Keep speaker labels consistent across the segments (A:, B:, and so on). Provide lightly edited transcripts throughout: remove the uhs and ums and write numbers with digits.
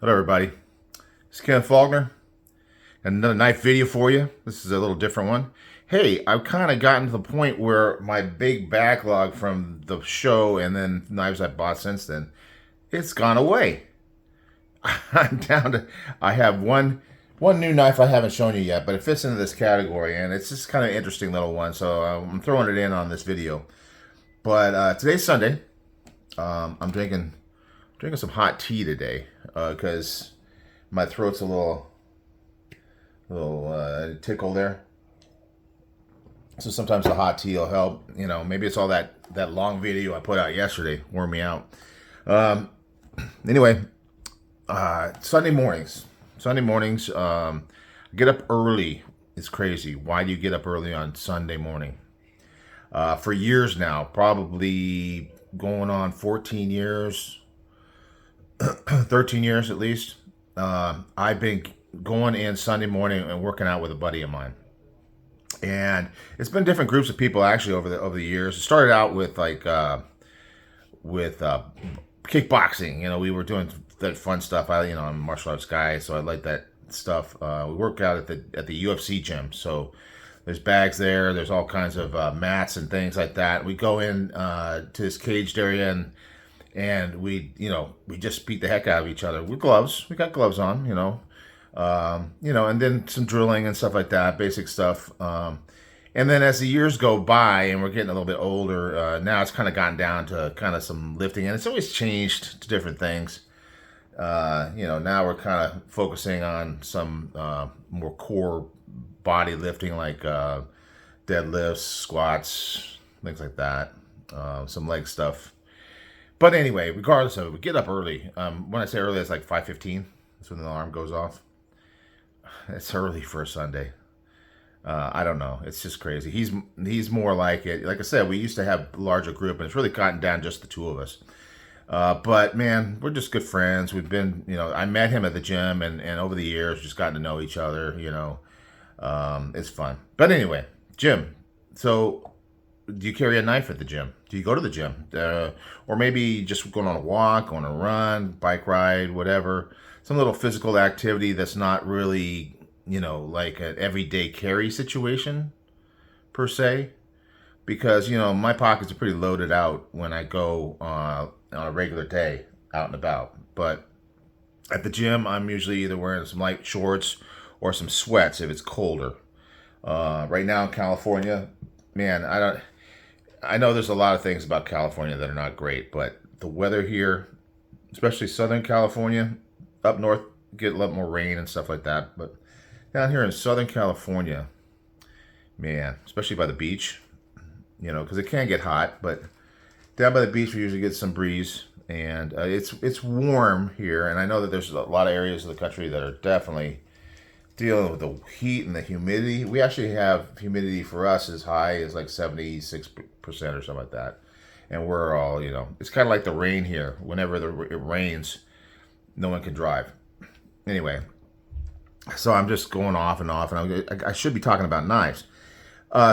A: Hello everybody, it's Ken Faulkner. And another knife video for you. This is a little different one. Hey, I've kind of gotten to the point where my big backlog from the show and then knives I bought since then, it's gone away. I'm down to, I have one new knife I haven't shown you yet, but it fits into this category and it's just kind of interesting little one. So I'm throwing it in on this video. But today's Sunday. I'm drinking some hot tea today because my throat's a little tickle there. So sometimes the hot tea will help. You know, maybe it's all that long video I put out yesterday wore me out. Um, anyway, Sunday mornings. I get up early. It's crazy. Why do you get up early on Sunday morning? For years now, probably going on 14 years, 13 years at least. I've been going in Sunday morning and working out with a buddy of mine, and it's been different groups of people actually over the years. It started out with with kickboxing. You know, we were doing that fun stuff. I'm a martial arts guy, so I like that stuff. We work out at the UFC gym, so there's bags there. There's all kinds of mats and things like that. We go in to this caged area and we just beat the heck out of each other with gloves. We got gloves on, and then some drilling and stuff like that, basic stuff. And then as the years go by and we're getting a little bit older, now it's kind of gotten down to kind of some lifting, and it's always changed to different things. Now we're kind of focusing on some more core body lifting, like deadlifts, squats, things like that, some leg stuff. But anyway, regardless of it, we get up early. When I say early, it's like 5:15. That's when the alarm goes off. It's early for a Sunday. I don't know. It's just crazy. He's more like it. Like I said, we used to have a larger group, and it's really gotten down just the two of us. But man, we're just good friends. We've been, I met him at the gym, and over the years, just gotten to know each other. It's fun. But anyway, gym. So, do you carry a knife at the gym? Do you go to the gym? Or maybe just going on a walk, on a run, bike ride, whatever. Some little physical activity that's not really, like an everyday carry situation per se. Because, my pockets are pretty loaded out when I go on a regular day out and about. But at the gym, I'm usually either wearing some light shorts or some sweats if it's colder. Right now in California, man, I know there's a lot of things about California that are not great, but the weather here, especially Southern California, up north, get a lot more rain and stuff like that. But down here in Southern California, man, especially by the beach, because it can get hot, but down by the beach we usually get some breeze, and it's warm here. And I know that there's a lot of areas of the country that are definitely dealing with the heat and the humidity. We actually have humidity for us as high as like 76% or something like that. And we're all, it's kind of like the rain here. Whenever it rains, no one can drive. Anyway, so I'm just going off and off, and I should be talking about knives.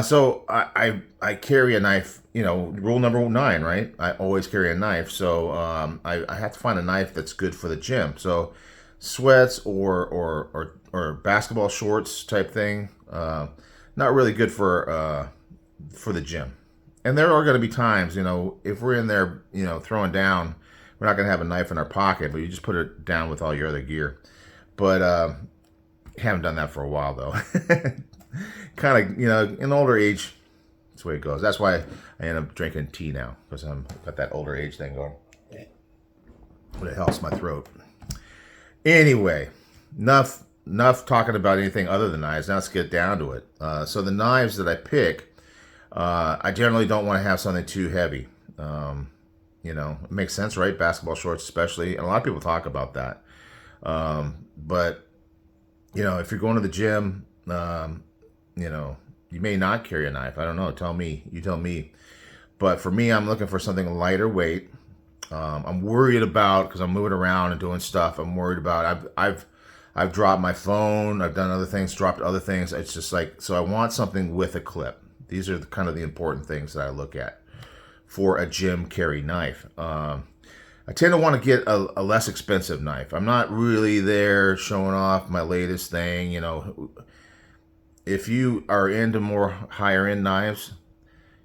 A: So I carry a knife, rule number 9, right? I always carry a knife. So I have to find a knife that's good for the gym. So sweats or basketball shorts type thing, not really good for the gym. And there are going to be times, if we're in there, throwing down, we're not going to have a knife in our pocket, but you just put it down with all your other gear. But haven't done that for a while though. Kind of, in older age, that's the way it goes. That's why I end up drinking tea now, because I'm got that older age thing going. But it helps my throat. Anyway, enough talking about anything other than knives. Now let's get down to it. So the knives that I pick, I generally don't want to have something too heavy. It makes sense, right? Basketball shorts especially, and a lot of people talk about that. But if you're going to the gym, you may not carry a knife. I don't know. Tell me. You tell me. But for me, I'm looking for something lighter weight. I'm worried about, because I'm moving around and doing stuff. I'm worried about. I've dropped my phone. I've done other things. Dropped other things. It's just like, so I want something with a clip. These are kind of the important things that I look at for a gym carry knife. I tend to want to get a less expensive knife. I'm not really there showing off my latest thing. You know, if you are into more higher end knives,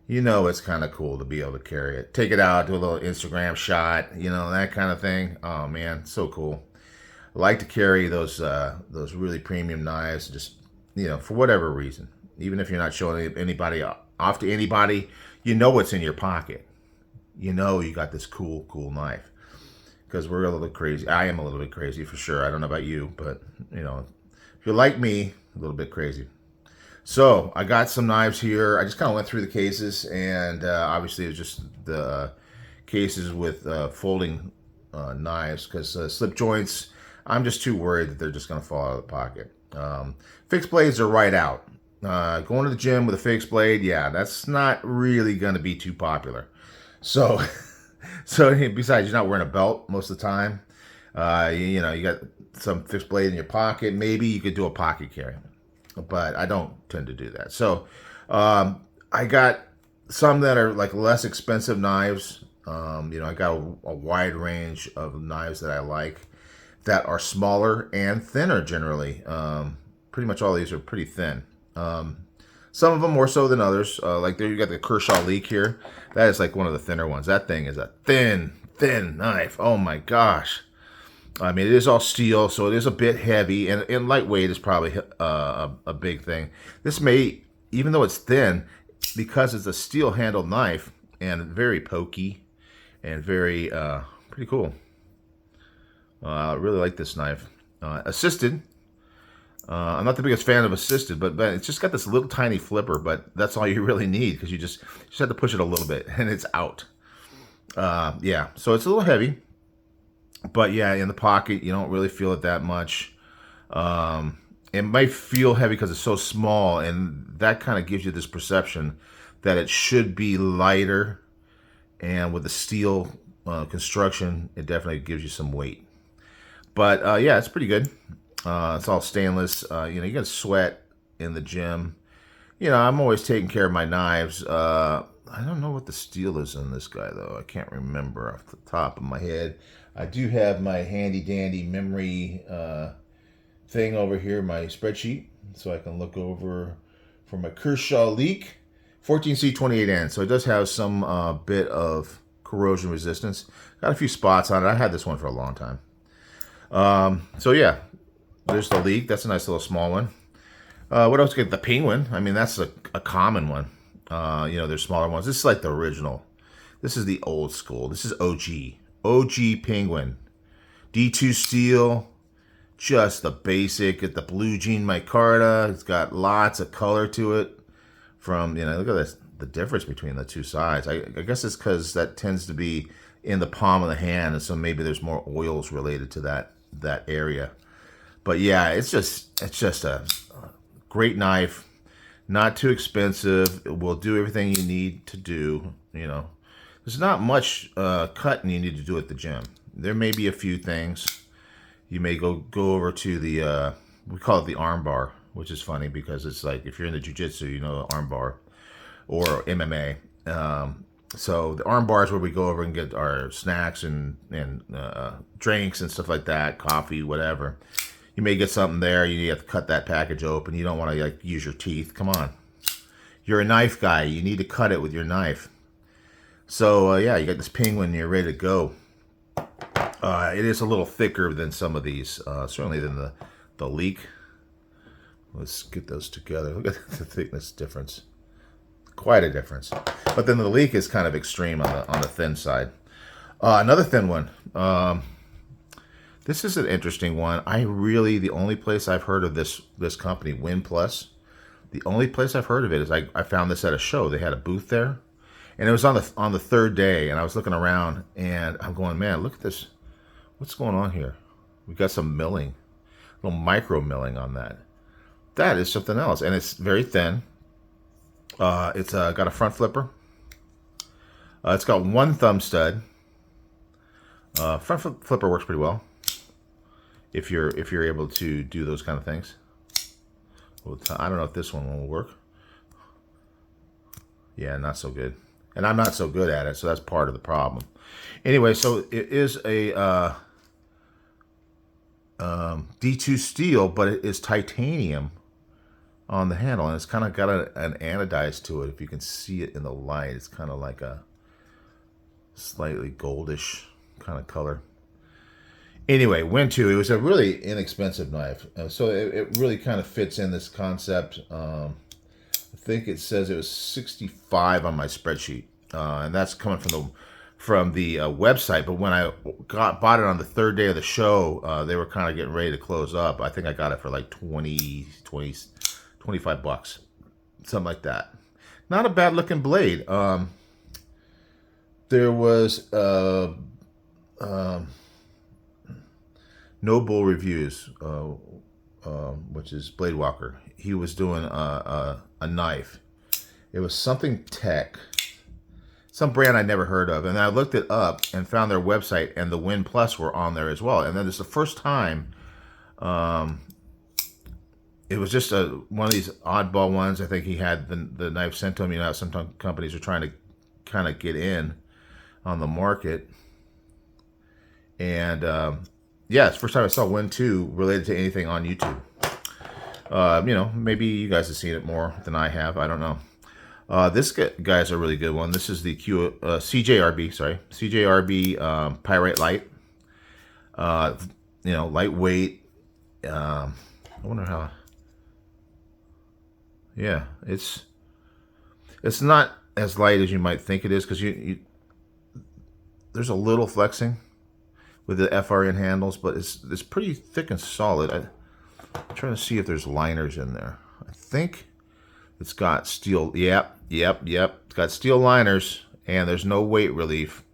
A: you know it's kind of cool to be able to carry it. Take it out, do a little Instagram shot, you know, that kind of thing. Oh man, so cool. I like to carry those really premium knives, just you know, for whatever reason. Even if you're not showing anybody off to anybody, you know what's in your pocket. You know you got this cool knife. Because we're a little crazy. I am a little bit crazy for sure. I don't know about you, but you know, if you're like me, a little bit crazy. So I got some knives here. I just kind of went through the cases, and obviously it's just the cases with folding knives because slip joints. I'm just too worried that they're just going to fall out of the pocket. Fixed blades are right out. Going to the gym with a fixed blade, yeah, that's not really going to be too popular. So, so besides, you're not wearing a belt most of the time. You know, you got some fixed blade in your pocket. Maybe you could do a pocket carry, but I don't tend to do that. So, I got some that are like less expensive knives. You know, I got a wide range of knives that I like that are smaller and thinner generally. Pretty much all these are pretty thin. Some of them more so than others. Like there you got the Kershaw Leek here. That is like one of the thinner ones. That thing is a thin knife. Oh my gosh. I mean, it is all steel, so it is a bit heavy, and lightweight is probably a big thing. This may, even though it's thin, because it's a steel-handled knife and very pokey and very pretty cool. I really like this knife. Assisted. I'm not the biggest fan of assisted, but it's just got this little tiny flipper, but that's all you really need because you just have to push it a little bit and it's out. Yeah, so it's a little heavy, but yeah, in the pocket you don't really feel it that much. It might feel heavy because it's so small, and that kind of gives you this perception that it should be lighter. And with the steel construction, it definitely gives you some weight. But yeah, it's pretty good. It's all stainless. You know, you get sweat in the gym. You know, I'm always taking care of my knives. I don't know what the steel is in this guy, though. I can't remember off the top of my head. I do have my handy dandy memory thing over here, my spreadsheet, so I can look over for my Kershaw Leek 14C28N. So it does have some bit of corrosion resistance. Got a few spots on it. I had this one for a long time. So yeah, there's the Leek. That's a nice little small one. What else? Get the Penguin. I mean, that's a common one. You know, there's smaller ones. This is like the original. This is the old school. This is OG. OG Penguin. D2 steel. Just the basic. Get the blue jean micarta. It's got lots of color to it. From, you know, look at this, the difference between the two sides. I guess it's because that tends to be in the palm of the hand, and so maybe there's more oils related to that area. But yeah, it's just a great knife, not too expensive. It will do everything you need to do. You know, there's not much cutting you need to do at the gym. There may be a few things. You may go over to the we call it the arm bar, which is funny because it's like if you're into jiu-jitsu, you know, arm bar or MMA. So the arm bar is where we go over and get our snacks and drinks and stuff like that, coffee, whatever. You may get something there. You have to cut that package open. You don't want to like use your teeth. Come on, you're a knife guy. You need to cut it with your knife. So yeah, you got this Penguin. You're ready to go. It is a little thicker than some of these, certainly than the Leek. Let's get those together. Look at the thickness difference. Quite a difference. But then the Leek is kind of extreme on the thin side. Another thin one. This is an interesting one. The only place I've heard of this company, Win Plus, the only place I've heard of it is I found this at a show. They had a booth there, and it was on the third day. And I was looking around, and I'm going, man, look at this. What's going on here? We got some milling, a little micro milling on that. That is something else, and it's very thin. It's got a front flipper. It's got one thumb stud. Front flipper works pretty well if you're able to do those kind of things. I don't know if this one will work. Yeah, not so good. and I'm not so good at it, so that's part of the problem. Anyway, so it is a D2 steel, but it is titanium on the handle, and it's kind of got an anodized to it. If you can see it in the light, it's kind of like a slightly goldish kind of color. Anyway, Win2, it was a really inexpensive knife, so it really kind of fits in this concept. I think it says it was 65 on my spreadsheet, and that's coming from the website. But when I bought it on the third day of the show, they were kind of getting ready to close up. I think I got it for like 25 bucks, something like that. Not a bad looking blade. There was No Bull Reviews, which is Blade Walker. He was doing a knife. It was something tech, some brand I never heard of, and I looked it up and found their website, and the Win Plus were on there as well. And then it's the first time. It was just one of these oddball ones. I think he had the knife sent to him. You know, sometimes companies are trying to kind of get in on the market. And yeah, it's the first time I saw Win2 related to anything on YouTube. You know, maybe you guys have seen it more than I have. I don't know. This guy's a really good one. This is the CJRB Pyrite Light. You know, lightweight. I wonder how. Yeah, it's not as light as you might think it is, because there's a little flexing with the FRN handles, but it's pretty thick and solid. I'm trying to see if there's liners in there. I think it's got steel. Yep. It's got steel liners, and there's no weight relief.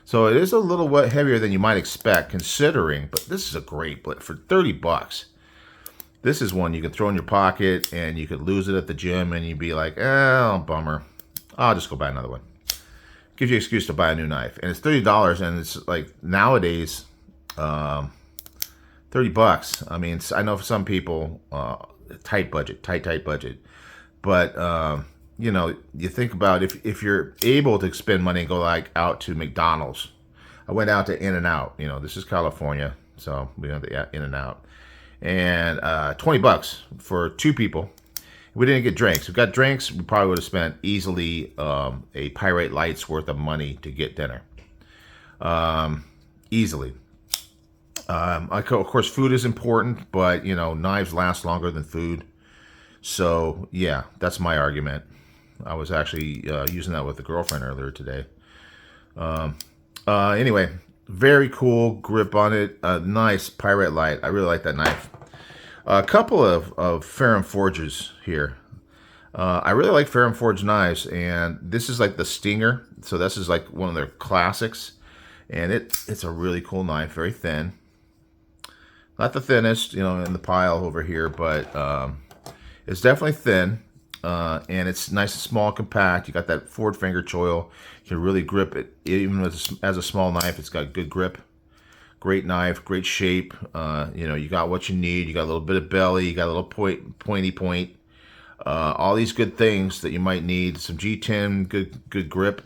A: So it is a little heavier than you might expect, considering. But this is a great blade for 30 bucks. This is one you could throw in your pocket, and you could lose it at the gym, and you'd be like, oh, bummer. I'll just go buy another one. Gives you an excuse to buy a new knife. And it's $30, and it's like nowadays, 30 bucks. I mean, I know for some people, tight budget. But, you know, you think about if you're able to spend money and go like out to McDonald's. I went out to In-N-Out. You know, this is California, so we went to In-N-Out. And 20 bucks for two people. We didn't get drinks. If we got drinks, we probably would have spent easily a Pyrite Light's worth of money to get dinner. Easily. Of course, food is important, but, you know, knives last longer than food. So, yeah, that's my argument. I was actually using that with a girlfriend earlier today. Anyway, very cool grip on it. Nice Pyrite Light. I really like that knife. A couple of Ferrum Forges here. I really like Ferrum Forge knives, and this is like the Stinger. So this is like one of their classics, and it's a really cool knife. Very thin. Not the thinnest, you know, in the pile over here, but it's definitely thin. And it's nice and small, compact. You got that forward finger choil. You can really grip it, even as a small knife. It's got good grip. Great knife, great shape. You know, you got what you need. You got a little bit of belly. You got a little pointy point. All these good things that you might need. Some G10, good grip.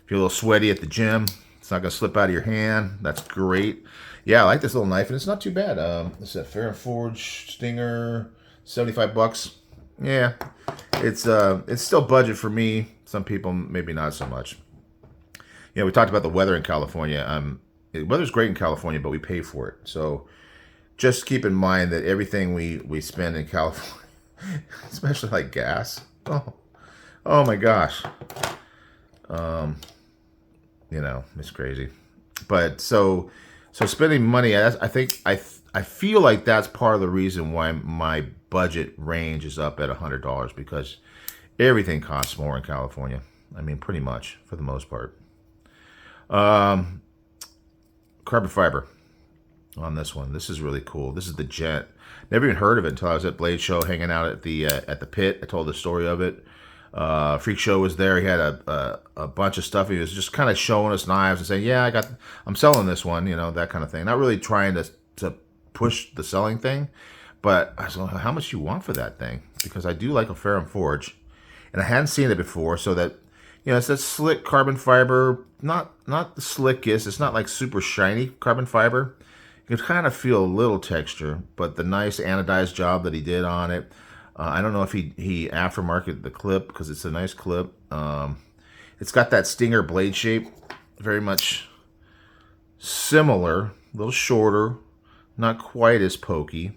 A: If you're a little sweaty at the gym, it's not gonna slip out of your hand. That's great. Yeah, I like this little knife, and it's not too bad. It's a Ferrum Forge Stinger, 75 bucks. Yeah, it's still budget for me. Some people maybe not so much. You know, we talked about the weather in California. The weather's great in California, but we pay for it. So just keep in mind that everything we spend in California, especially like gas, oh my gosh, you know, it's crazy. But so spending money, I think I feel like that's part of the reason why my budget range is up at $100, because everything costs more in California. I mean, pretty much for the most part. Carbon fiber on this one. This is really cool. This is the Gent. Never even heard of it until I was at Blade Show hanging out at the pit. I told the story of it. Freak Show was there. He had a bunch of stuff. He was just kind of showing us knives and saying, "Yeah, I'm selling this one," you know, that kind of thing. Not really trying to push the selling thing, but I was like, "How much do you want for that thing?" Because I do like a Ferrum Forge, and I hadn't seen it before, so that, You know, it's that slick carbon fiber, not the slickest. It's not like super shiny carbon fiber. You can kind of feel a little texture, but the nice anodized job that he did on it. I don't know if he aftermarketed the clip because it's a nice clip. It's got that Stinger blade shape, very much similar, a little shorter, not quite as pokey,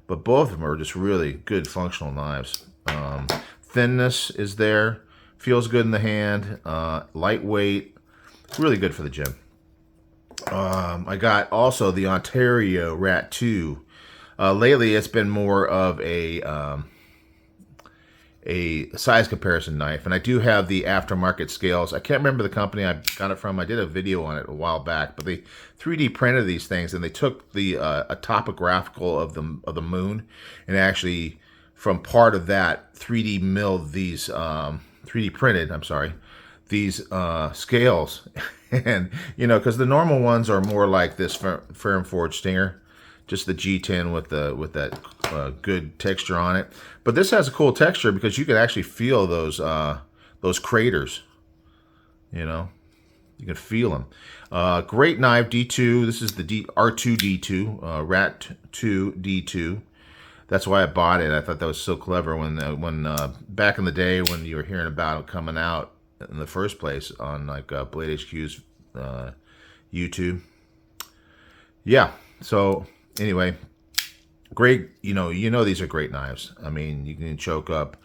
A: but both of them are just really good functional knives. Thinness is there, feels good in the hand, lightweight, really good for the gym. I got also the Ontario Rat 2. Lately, it's been more of a size comparison knife, and I do have the aftermarket scales. I can't remember the company I got it from. I did a video on it a while back, but they 3D printed these things, and they took the a topographical of the moon, and actually from part of that 3D milled these 3D printed. I'm sorry, these scales, and you know, because the normal ones are more like this Ferrum Forge Stinger. Just the G10 with that good texture on it, but this has a cool texture because you can actually feel those craters. You know, you can feel them. Great knife, D2. This is the R2 D2, Rat 2 D2. That's why I bought it. I thought that was so clever when back in the day when you were hearing about it coming out in the first place on like Blade HQ's YouTube. Yeah, so. Anyway, great. You know these are great knives. I mean, you can choke up.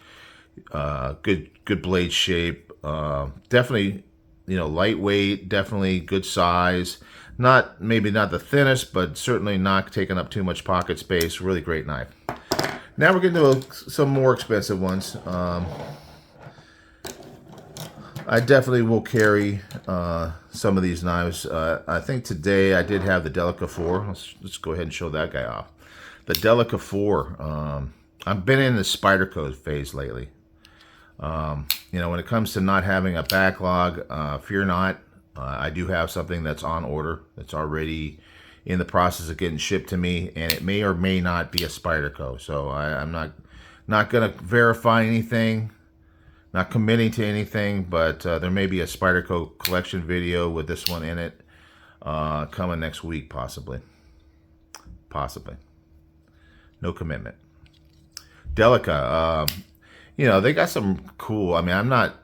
A: Good blade shape. Definitely, lightweight. Definitely good size. Maybe not the thinnest, but certainly not taking up too much pocket space. Really great knife. Now we're getting to some more expensive ones. I definitely will carry some of these knives. I think today I did have the Delica 4. Let's go ahead and show that guy off. The Delica 4. I've been in the Spyderco phase lately. When it comes to not having a backlog, fear not. I do have something that's on order. That's already in the process of getting shipped to me, and it may or may not be a Spyderco. So I'm not going to verify anything. Not committing to anything, but there may be a Spyderco collection video with this one in it coming next week, possibly. Possibly. No commitment. Delica, they got some cool. I mean, I'm not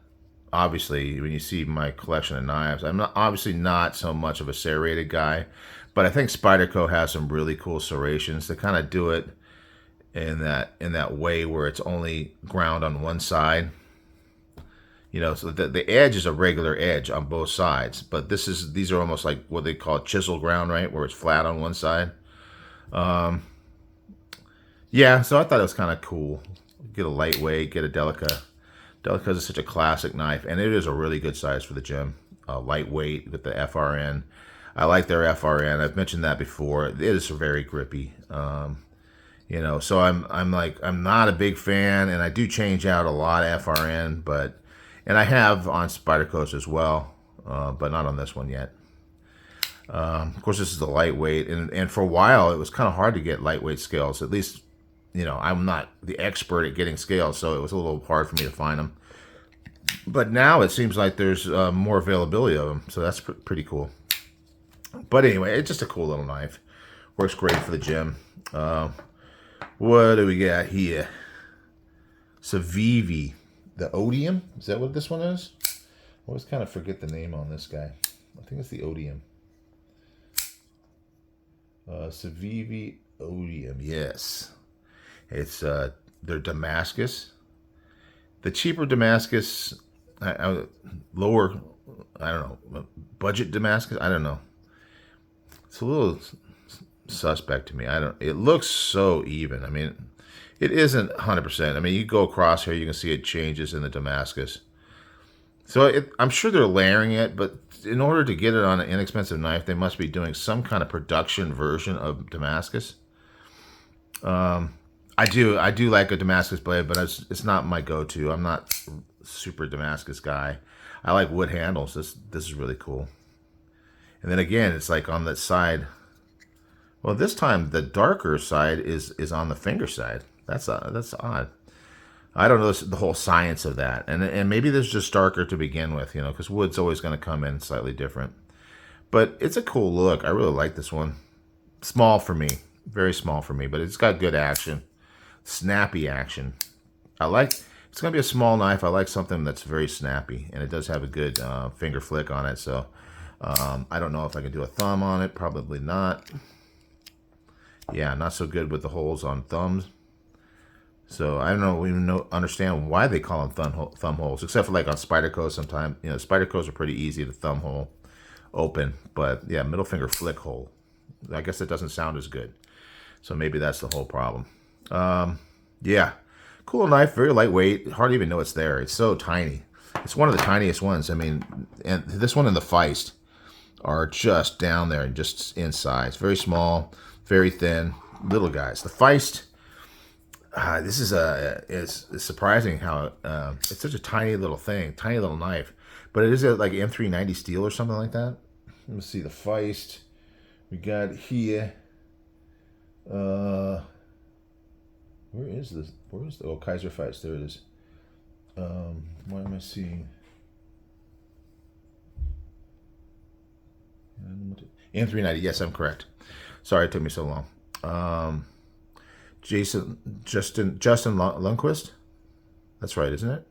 A: obviously when you see my collection of knives, I'm not so much of a serrated guy, but I think Spyderco has some really cool serrations. They kind of do it in that way where it's only ground on one side. So the edge is a regular edge on both sides, but these are almost like what they call chisel ground, right? Where it's flat on one side. Yeah, so I thought it was kind of cool. Get a lightweight, get a Delica. Delica is such a classic knife, and it is a really good size for the gym. Lightweight with the FRN. I like their FRN. I've mentioned that before. It is very grippy. So I'm not a big fan, and I do change out a lot of FRN, and I have on Spydercos as well, but not on this one yet. Of course, this is the lightweight, and for a while, it was kind of hard to get lightweight scales. At least, I'm not the expert at getting scales, so it was a little hard for me to find them. But now it seems like there's more availability of them, so that's pretty cool. But anyway, it's just a cool little knife. Works great for the gym. What do we got here? Civivi. The Odium? Is that what this one is? I always kind of forget the name on this guy. I think it's the Odium. Civivi Odium, yes. It's their Damascus. The cheaper Damascus, lower, I don't know, budget Damascus, I don't know. It's a little suspect to me. It looks so even. I mean, it isn't 100%. I mean, you go across here, you can see it changes in the Damascus. So I'm sure they're layering it, but in order to get it on an inexpensive knife, they must be doing some kind of production version of Damascus. I do like a Damascus blade, but it's not my go-to. I'm not a super Damascus guy. I like wood handles. This is really cool. And then again, it's like on that side. Well, this time the darker side is on the finger side. That's odd. I don't know the whole science of that, and maybe there's just darker to begin with, you know, because wood's always going to come in slightly different. But it's a cool look. I really like this one. Small for me, very small for me, but it's got good action, snappy action. I like. It's going to be a small knife. I like something that's very snappy, and it does have a good finger flick on it. So I don't know if I can do a thumb on it. Probably not. Yeah, not so good with the holes on thumbs. So I don't even understand why they call them thumb holes, except for like on Spyderco sometimes. You know, Spydercos are pretty easy to thumb hole open, but yeah, middle finger flick hole. I guess it doesn't sound as good. So maybe that's the whole problem. Yeah, cool knife, very lightweight. Hardly even know it's there. It's so tiny. It's one of the tiniest ones. I mean, and this one and the Feist are just down there and just in size. Very small, very thin, little guys. The Feist. This is surprising how it's such a tiny little thing, tiny little knife, but it is like M390 steel or something like that. Let me see the Feist we got here. Where is this? Where is the Kaiser Feist? There it is. Why am I seeing M390? Yes, I'm correct. Sorry it took me so long. Justin Lundquist. That's right, isn't it?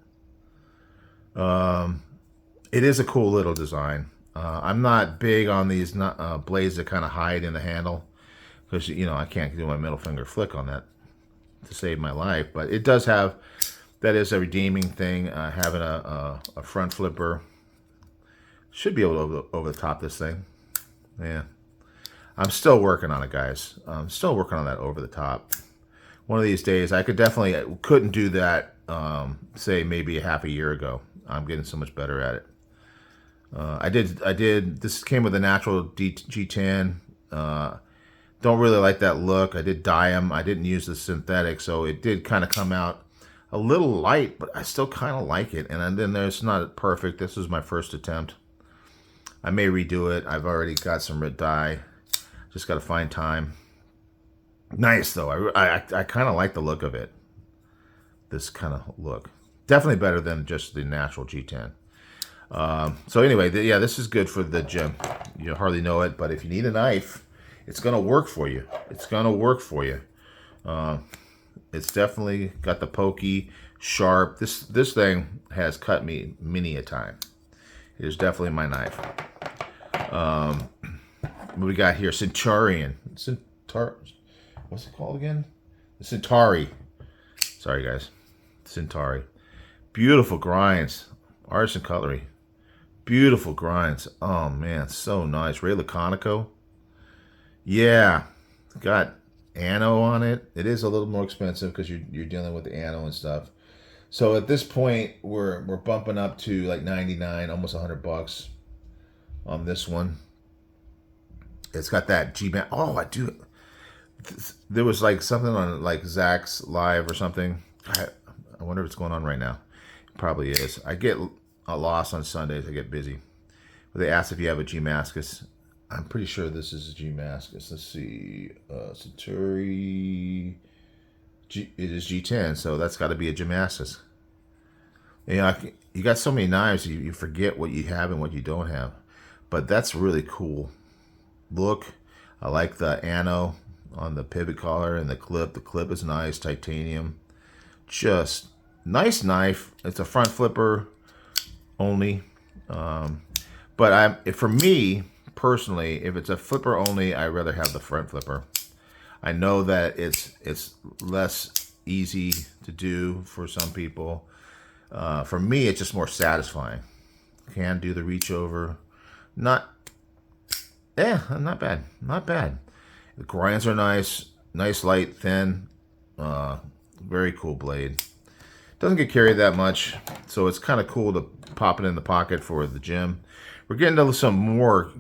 A: It is a cool little design. I'm not big on these blades that kind of hide in the handle because, you know, I can't do my middle finger flick on that to save my life. But it does have, that is a redeeming thing, having a front flipper. Should be able to over the top this thing. Yeah. I'm still working on it, guys. I'm still working on that over the top. One of these days, I couldn't do that, say maybe a half a year ago. I'm getting so much better at it. I did, this came with a natural G10. Don't really like that look. I did dye them. I didn't use the synthetic, so it did kind of come out a little light, but I still kind of like it. And then there's not perfect. This was my first attempt. I may redo it. I've already got some red dye. Just got to find time. Nice though. I kind of like the look of it. This kind of look, definitely better than just the natural G10. So anyway, yeah, this is good for the gym. You hardly know it, but if you need a knife, it's gonna work for you. It's gonna work for you. It's definitely got the pokey, sharp. This thing has cut me many a time. It is definitely my knife. What we got here? Centurion. What's it called again? The Centauri. Sorry, guys. Centauri. Beautiful grinds. Artisan cutlery. Beautiful grinds. Oh, man. So nice. Ray Laconico. Yeah. Got anno on it. It is a little more expensive because you're dealing with the anno and stuff. So at this point, we're bumping up to like 99, almost $100 on this one. It's got that G-band. Oh, I do. There was like something on like Zach's live or something. I wonder what's going on right now. It probably is. I get a loss on Sundays. I get busy. But they asked if you have a G-Mascus. I'm pretty sure this is a G-Mascus. Let's see. Centauri. It is G10, so that's got to be a G-Mascus. You know, you got so many knives, you forget what you have and what you don't have. But that's really cool. Look, I like the anno on the pivot collar and the clip. The clip is nice, titanium. Just nice knife. It's a front flipper only. But for me personally, if it's a flipper only, I'd rather have the front flipper. I know that it's less easy to do for some people. For me, it's just more satisfying. Can do the reach over. Not bad. Not bad. The grinds are nice. Nice, light, thin. Very cool blade. Doesn't get carried that much, so it's kind of cool to pop it in the pocket for the gym. We're getting to the more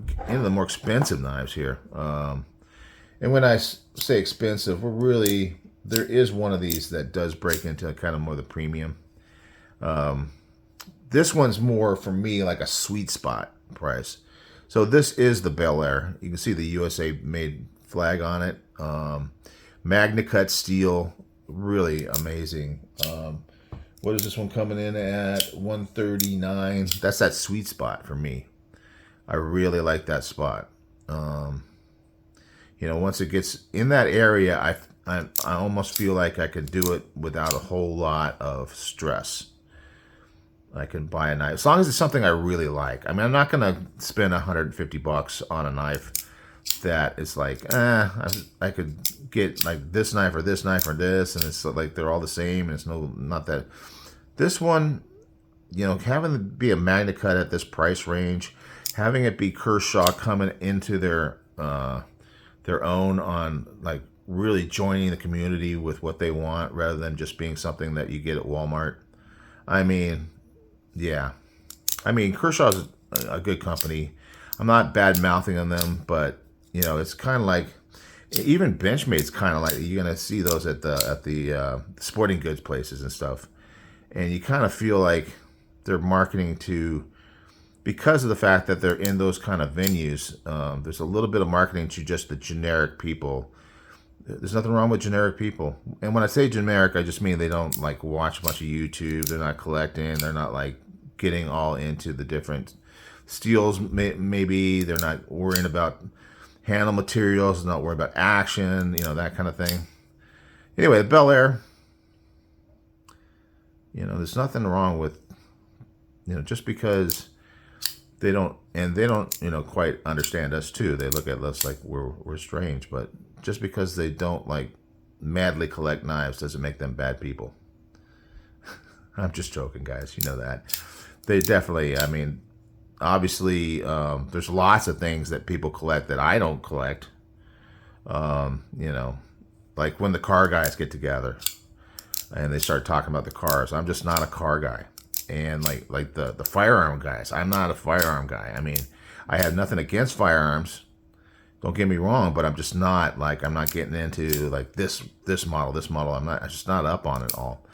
A: expensive knives here. And when I say expensive, there is one of these that does break into kind of more the premium. This one's more, for me, like a sweet spot price. So this is the Bel Air. You can see the USA made flag on it. Magna cut steel, really amazing. What is this one coming in at? 139. That's that sweet spot for me. I really like that spot. Um, once it gets in that area, I almost feel like I could do it without a whole lot of stress. I can buy a knife as long as it's something I really like. I mean, I'm not gonna spend $150 on a knife that is like, I could get like this knife or this knife or this, and it's like they're all the same, and it's not that. This one, having it be a Magna Cut at this price range, having it be Kershaw coming into their own on like really joining the community with what they want rather than just being something that you get at Walmart. I mean, yeah. I mean, Kershaw's a good company. I'm not bad mouthing on them, but it's kind of like even Benchmade's kind of like you're gonna see those at the sporting goods places and stuff, and you kind of feel like they're marketing to because of the fact that they're in those kind of venues. There's a little bit of marketing to just the generic people. There's nothing wrong with generic people, and when I say generic, I just mean they don't like watch a bunch of YouTube. They're not collecting. They're not like getting all into the different steels. Maybe they're not worrying about handle materials, not worried about action, that kind of thing. Anyway, the Bel Air, there's nothing wrong with, just because they don't quite understand us too. They look at us like we're strange, but just because they don't like madly collect knives doesn't make them bad people. I'm just joking, guys. You know that. They definitely, I mean, obviously, there's lots of things that people collect that I don't collect. Like when the car guys get together and they start talking about the cars. I'm just not a car guy. And like the firearm guys, I'm not a firearm guy. I mean, I have nothing against firearms. Don't get me wrong, but I'm just not like I'm not getting into like this model. I'm just not up on it all.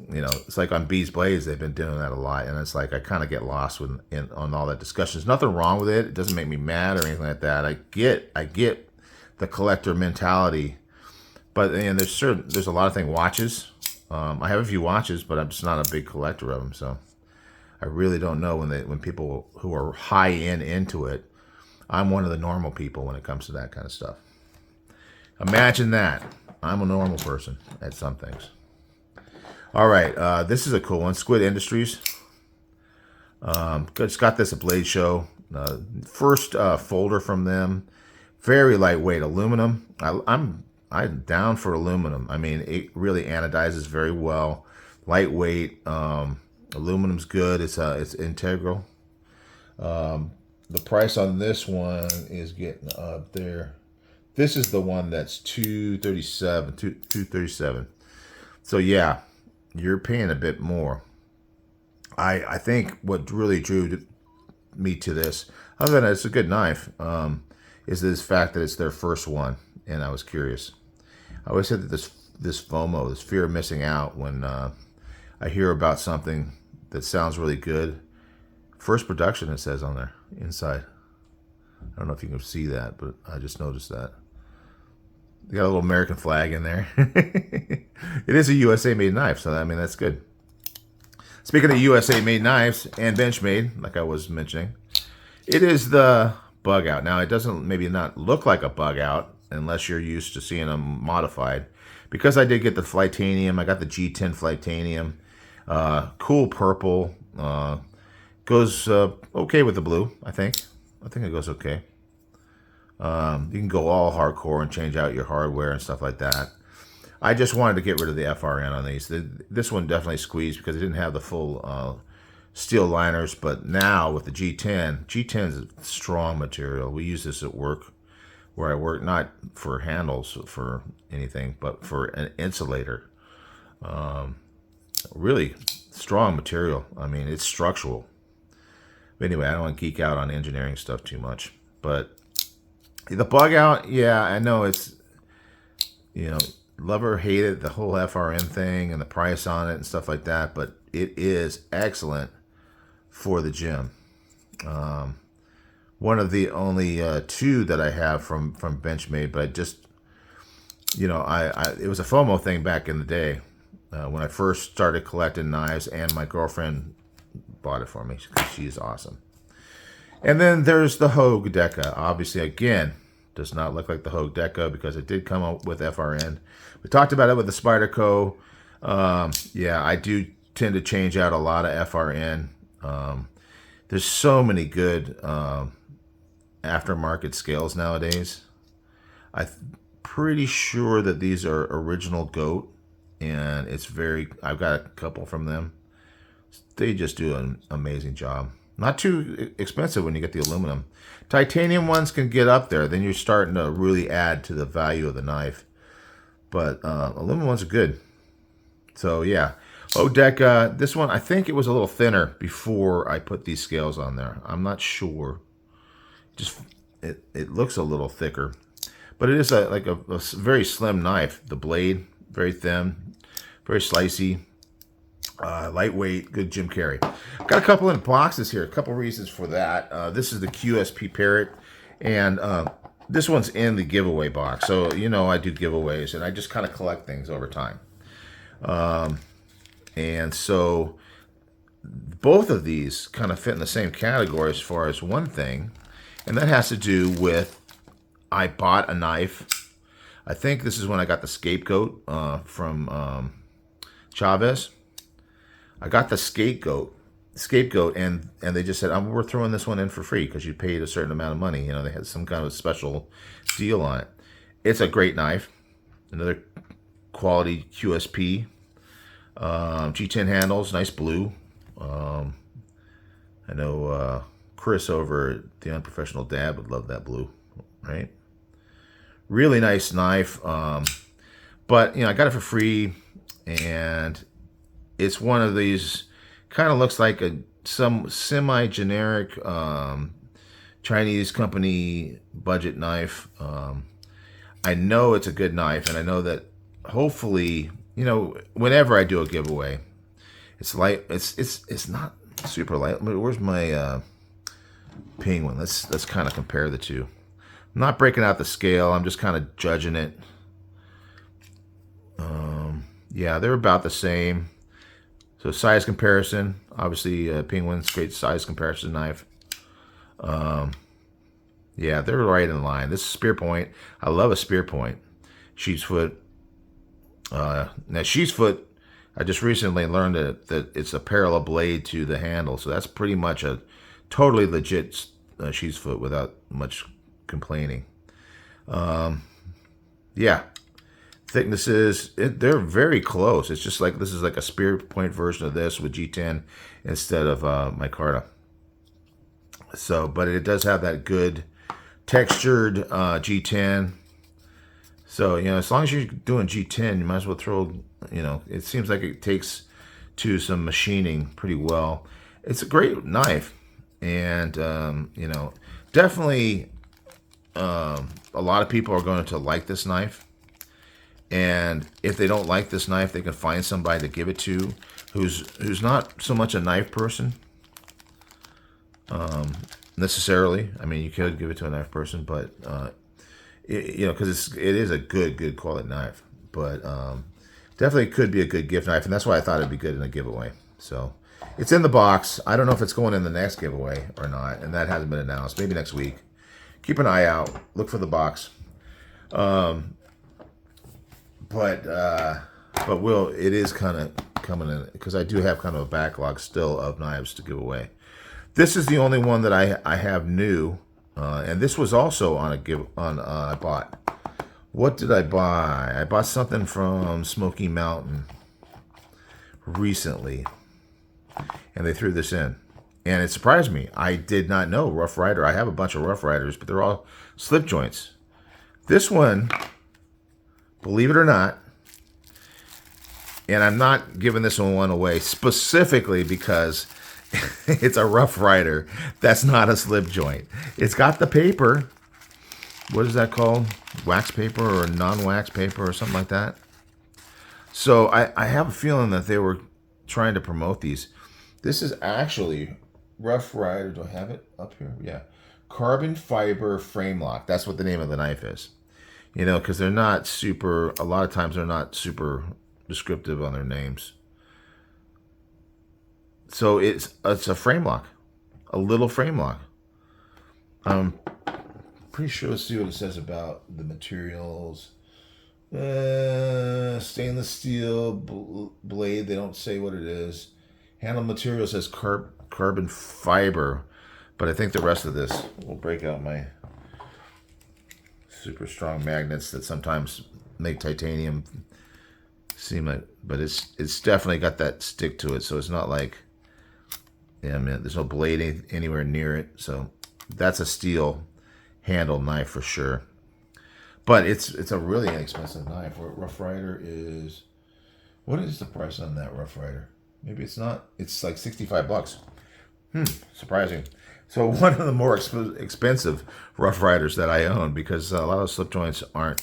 A: It's like on Bees Blades, they've been doing that a lot, and it's like I kind of get lost on all that discussion. There's nothing wrong with it. It doesn't make me mad or anything like that. I get the collector mentality, but there's a lot of things. Watches, I have a few watches, but I'm just not a big collector of them. So I really don't know when people who are high end into it. I'm one of the normal people when it comes to that kind of stuff. Imagine that. I'm a normal person at some things. All right, this is a cool one. Squid Industries. Just got this at Blade Show. First folder from them. Very lightweight aluminum. I'm down for aluminum. I mean, it really anodizes very well. Lightweight. Aluminum's good. It's integral. The price on this one is getting up there. This is the one that's $237. So yeah, you're paying a bit more. I think what really drew me to this, other than it's a good knife, is this fact that it's their first one, and I was curious. I always said that this FOMO, this fear of missing out, when I hear about something that sounds really good. First production, it says on there inside. I don't know if you can see that, but I just noticed that. They got a little American flag in there. It is a USA made knife, so I mean that's good. Speaking of USA made knives and Benchmade, like I was mentioning, it is the Bug Out. Now it doesn't maybe not look like a Bug Out unless you're used to seeing them modified. Because I did get the Flightanium, I got the G10 Flightanium, cool purple. Goes okay with the blue, I think. I think it goes okay. You can go all hardcore and change out your hardware and stuff like that. I just wanted to get rid of the FRN on these. This one definitely squeezed because it didn't have the full steel liners. But now with the G10 is a strong material. We use this at work where I work, not for handles for anything, but for an insulator. Really strong material. I mean, it's structural. But anyway, I don't want to geek out on engineering stuff too much. But the Bug Out, yeah, I know it's, love or hate it, the whole FRN thing and the price on it and stuff like that. But it is excellent for the gym. One of the only two that I have from Benchmade, but I just, it was a FOMO thing back in the day. when I first started collecting knives, and my girlfriend bought it for me because she's awesome. And then there's the Hogue Deca. Obviously, again, does not look like the Hogue Deca because it did come up with FRN. We talked about it with the Spyderco. Yeah, I do tend to change out a lot of FRN. There's so many good aftermarket scales nowadays. I'm pretty sure that these are original goat, and I've got a couple from them. They just do an amazing job. Not too expensive when you get the aluminum. Titanium ones can get up there. Then you're starting to really add to the value of the knife. But aluminum ones are good. So yeah, Odeca. This one, I think it was a little thinner before I put these scales on there. I'm not sure. Just it looks a little thicker, but it is like a very slim knife. The blade very thin, very slicey. Lightweight, good Jim Carrey. Got a couple in boxes here. A couple reasons for that. This is the QSP Parrot, and this one's in the giveaway box. So, you know, I do giveaways, and I just kind of collect things over time. And so both of these kind of fit in the same category as far as one thing, and that has to do with I bought a knife. I think this is when I got the Scapegoat from Chavez. I got the scapegoat, and they just said, we're throwing this one in for free because you paid a certain amount of money. You know, they had some kind of special deal on it. It's a great knife. Another quality QSP. G10 handles, nice blue. I know Chris over at The Unprofessional Dad would love that blue, right? Really nice knife. But, you know, I got it for free, and it's one of these, kind of looks like some semi-generic Chinese company budget knife. I know it's a good knife, and I know that hopefully, you know, whenever I do a giveaway, it's light. It's not super light. Where's my Penguin? Let's kind of compare the two. I'm not breaking out the scale. I'm just kind of judging it. Yeah, they're about the same. So size comparison, obviously Penguin's great size comparison knife. Yeah, they're right in line. This is spear point. I love a spear point. Sheep's foot. Now sheep's foot, I just recently learned that it's a parallel blade to the handle, so that's pretty much a totally legit sheep's foot without much complaining. Yeah. Thicknesses, they're very close. It's just like this is like a spear point version of this with G10 instead of micarta. So, but it does have that good textured G10. So, you know, as long as you're doing G10, you might as well throw, you know, it seems like it takes to some machining pretty well. It's a great knife, and you know, definitely a lot of people are going to like this knife. And if they don't like this knife, they can find somebody to give it to who's not so much a knife person necessarily. I mean, you could give it to a knife person, but you know, because it is a good quality knife. But definitely could be a good gift knife, and that's why I thought it'd be good in a giveaway. So it's in the box. I don't know if it's going in the next giveaway or not, and that hasn't been announced. Maybe next week. Keep an eye out. Look for the box. But it is kind of coming in because I do have kind of a backlog still of knives to give away. This is the only one that I have new, and this was also on I bought. What did I buy? I bought something from Smoky Mountain recently, and they threw this in, and it surprised me. I did not know Rough Rider. I have a bunch of Rough Riders, but they're all slip joints. This one, believe it or not, and I'm not giving this one away specifically because it's a Rough Rider. That's not a slip joint. It's got the paper. What is that called? Wax paper or non-wax paper or something like that. So I have a feeling that they were trying to promote these. This is actually Rough Rider. Do I have it up here? Yeah. Carbon fiber frame lock. That's what the name of the knife is. You know, because they're not super, a lot of times they're not super descriptive on their names. So it's a frame lock, a little frame lock. I'm pretty sure. Let's see what it says about the materials. Stainless steel blade. They don't say what it is. Handle material says carbon fiber, but I think the rest of this will break out my super strong magnets that sometimes make titanium seem like, but it's definitely got that stick to it. So it's not like, yeah, man, there's no blade anywhere near it. So that's a steel handle knife for sure. But it's a really inexpensive knife. Rough Rider is, what is the price on that Rough Rider? Maybe it's not. It's like $65. Surprising. So one of the more expensive Rough Riders that I own, because a lot of slip joints aren't.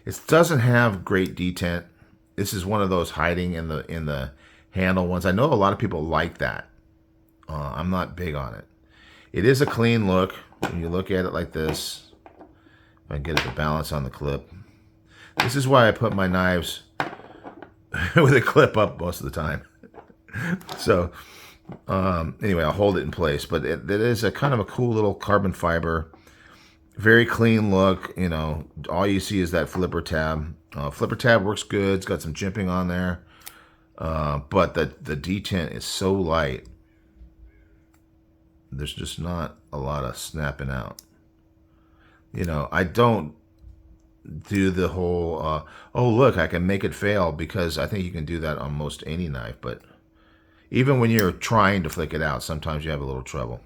A: It doesn't have great detent. This is one of those hiding in the handle ones. I know a lot of people like that. I'm not big on it. It is a clean look when you look at it like this. If I can get it to balance on the clip. This is why I put my knives with a clip up most of the time. So anyway, I'll hold it in place. But it is a kind of a cool little carbon fiber. Very clean look. You know, all you see is that flipper tab. Flipper tab works good. It's got some jimping on there. But the detent is so light. There's just not a lot of snapping out. You know, I don't do the whole, oh, look, I can make it fail, because I think you can do that on most any knife. But even when you're trying to flick it out, sometimes you have a little trouble.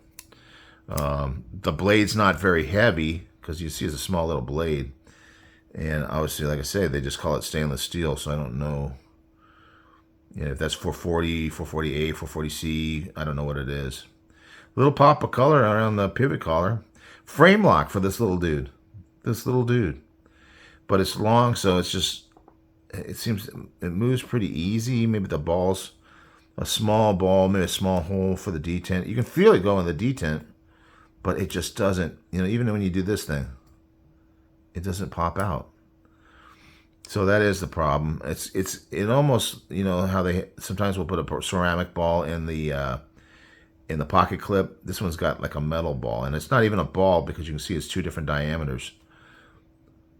A: The blade's not very heavy, because you see it's a small little blade. And obviously, like I said, they just call it stainless steel, so I don't know, you know, if that's 440, 448, 440C. I don't know what it is. Little pop of color around the pivot collar. Frame lock for this little dude. But it's long, so it's just, it seems it moves pretty easy. Maybe the ball's a small ball, maybe a small hole for the detent. You can feel it go in the detent, but it just doesn't, you know, even when you do this thing, it doesn't pop out. So that is the problem. It almost, you know, how they sometimes will put a ceramic ball in the pocket clip. This one's got like a metal ball, and it's not even a ball, because you can see it's two different diameters.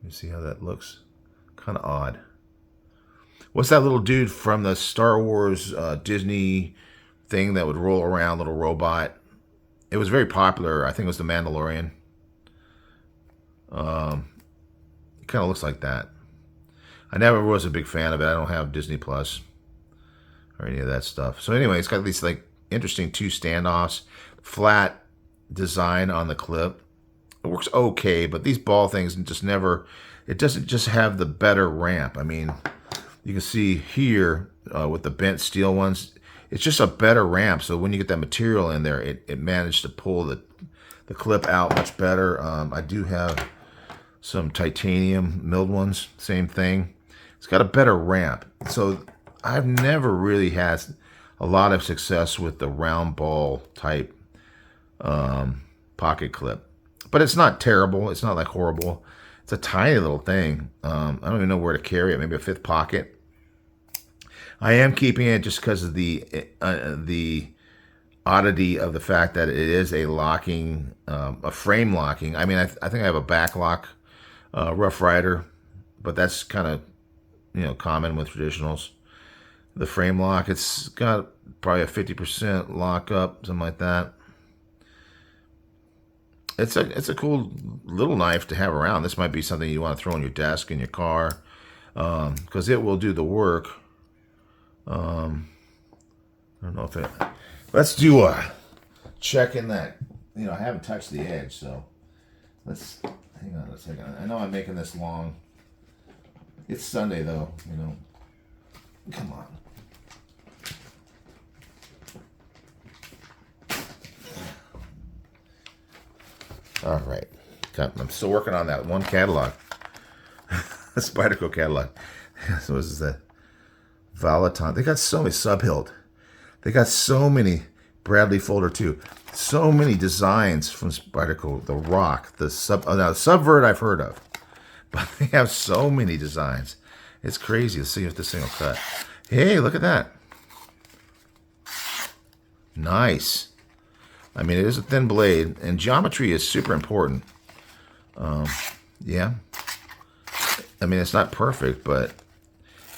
A: You see how that looks? Kind of odd. What's that little dude from the Star Wars Disney thing that would roll around, little robot? It was very popular. I think it was The Mandalorian. It kind of looks like that. I never was a big fan of it. I don't have Disney Plus or any of that stuff. So anyway, it's got these like interesting two standoffs, flat design on the clip. It works okay, but these ball things just never, it doesn't just have the better ramp. I mean, you can see here with the bent steel ones, it's just a better ramp. So when you get that material in there, it managed to pull the clip out much better. I do have some titanium milled ones, same thing. It's got a better ramp. So I've never really had a lot of success with the round ball type pocket clip. But it's not terrible. It's not like horrible. It's a tiny little thing. I don't even know where to carry it. Maybe a fifth pocket. I am keeping it just because of the oddity of the fact that it is a locking, a frame locking. I mean, I think I have a back lock Rough Rider, but that's kind of, you know, common with traditionals. The frame lock, it's got probably a 50% lockup, something like that. It's a cool little knife to have around. This might be something you want to throw on your desk in your car, because it will do the work. I don't know if it. Let's do a check in that. You know, I haven't touched the edge, so let's hang on a second. I know I'm making this long. It's Sunday though, you know. Come on. All right. I'm still working on that one catalog. The Spyderco catalog. So this is the Valaton. They got so many Subhilt. They got so many Bradley Folder too. So many designs from Spyderco. The Rock, the Subvert I've heard of. But they have so many designs. It's crazy. Let's see if this thing will cut. Hey, look at that. Nice. I mean, it is a thin blade, and geometry is super important. Yeah. I mean, it's not perfect, but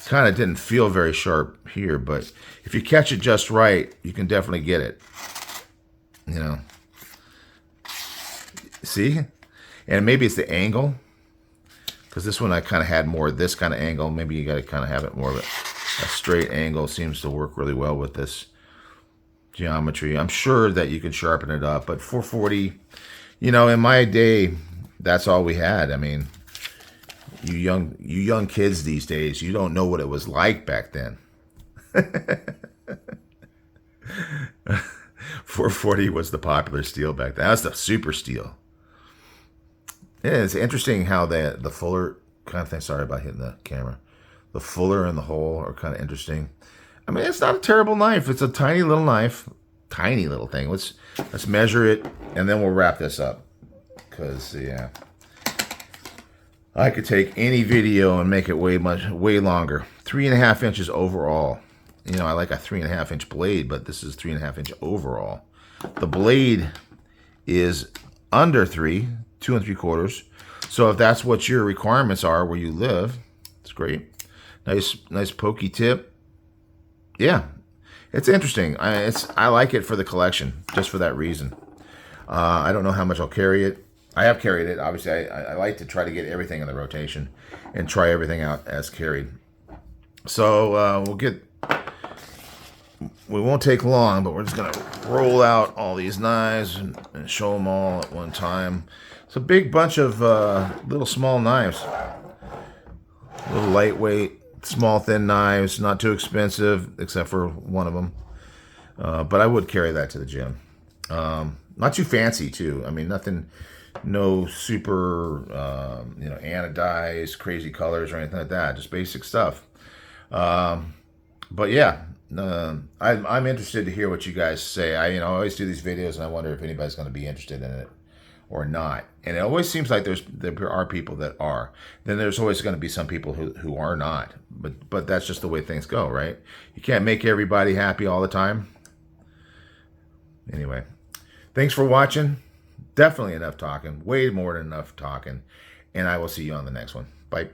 A: kind of didn't feel very sharp here. But if you catch it just right, you can definitely get it. You know. See? And maybe it's the angle. Because this one I kind of had more of this kind of angle. Maybe you got to kind of have it more of a straight angle. Seems to work really well with this geometry. I'm sure that you can sharpen it up. But 440, you know, in my day, that's all we had. I mean, you young kids these days, you don't know what it was like back then. 440 was the popular steel back then. That was the super steel. Yeah, it's interesting how the fuller kind of thing. Sorry about hitting the camera. The fuller and the hole are kind of interesting. I mean, it's not a terrible knife. It's a tiny little knife, tiny little thing. Let's measure it, and then we'll wrap this up. Cause yeah, I could take any video and make it way longer. 3.5 inches overall. You know, I like a 3.5 inch blade, but this is 3.5 inch overall. The blade is under 3, 2 3/4. So if that's what your requirements are where you live, it's great. Nice pokey tip. Yeah, it's interesting. I like it for the collection, just for that reason. I don't know how much I'll carry it. I have carried it. Obviously, I like to try to get everything in the rotation and try everything out as carried. So we won't take long, but we're just going to roll out all these knives and show them all at one time. It's a big bunch of little small knives. Little lightweight, small, thin knives. Not too expensive, except for one of them. But I would carry that to the gym. Not too fancy, too. I mean, nothing, no super, anodized, crazy colors or anything like that. Just basic stuff. But yeah, I'm interested to hear what you guys say. I always do these videos, and I wonder if anybody's going to be interested in it or not. And it always seems like there are people that are. Then there's always going to be some people who are not. But that's just the way things go, right? You can't make everybody happy all the time. Anyway, thanks for watching. Definitely enough talking. Way more than enough talking. And I will see you on the next one. Bye.